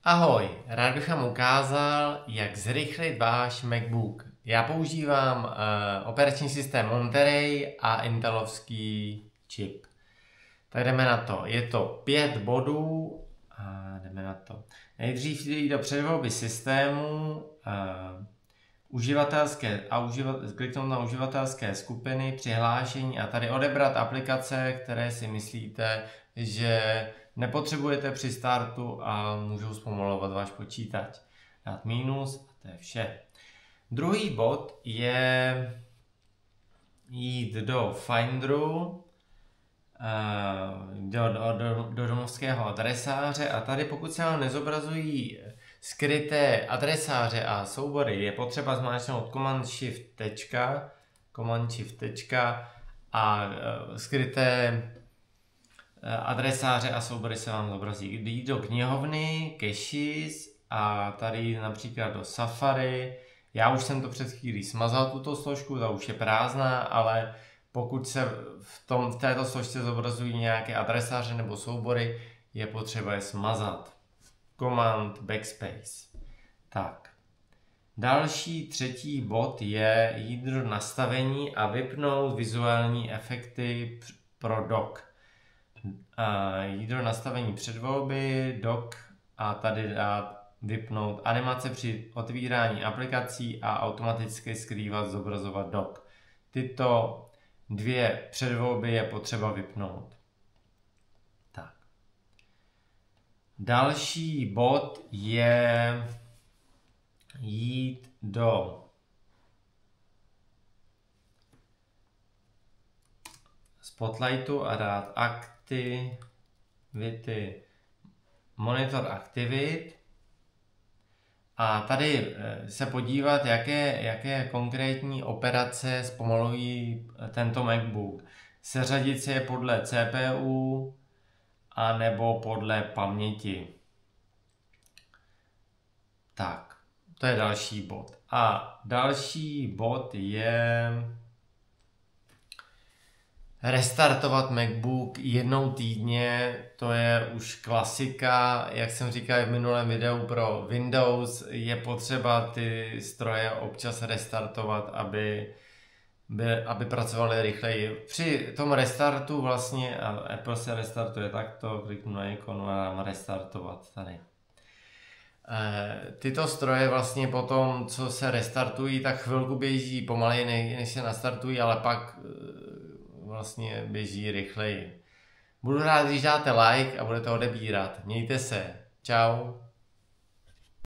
Ahoj, rád bych vám ukázal, jak zrychlit váš MacBook. Já používám operační systém Monterey a intelovský čip. Tak jdeme na to. Je to 5 bodů a jdeme na to. Nejdřív jít do předvolby systému, kliknout na uživatelské skupiny, přihlášení a tady odebrat aplikace, které si myslíte, že nepotřebujete při startu a můžou zpomalovat váš počítač. Dát minus a to je vše. Druhý bod je jít do Finderu, do domovského adresáře a tady pokud se vám nezobrazují skryté adresáře a soubory, je potřeba zmáčknout Command Shift a skryté adresáře a soubory se vám zobrazí. Jít do knihovny, caches a tady například do Safari. Já už jsem to před chvílí smazal tuto složku, ta už je prázdná, ale pokud se v této složce zobrazují nějaké adresáře nebo soubory, je potřeba je smazat. Command Backspace. Tak. Další třetí bod je jít do nastavení a vypnout vizuální efekty pro dock. Jít do nastavení předvolby, dock a tady dát vypnout animace při otvírání aplikací a automaticky skrývat, zobrazovat dock. Tyto dvě předvolby je potřeba vypnout. Tak. Další bod je jít do Spotlightu a dát Activity, Monitor Activity a tady se podívat, jaké konkrétní operace zpomalují tento MacBook. Seřadit si je podle CPU a nebo podle paměti. Tak, to je další bod. A další bod je restartovat MacBook jednou týdně, to je už klasika, jak jsem říkal v minulém videu pro Windows, je potřeba ty stroje občas restartovat, aby pracovaly rychleji. Při tom restartu vlastně, Apple se restartuje takto, kliknu na ikonu a dám restartovat tady. Tyto stroje vlastně potom, co se restartují, tak chvilku běží pomaleji, než se nastartují, ale pak vlastně běží rychleji. Budu rád, když dáte like a budete odebírat. Mějte se. Čau.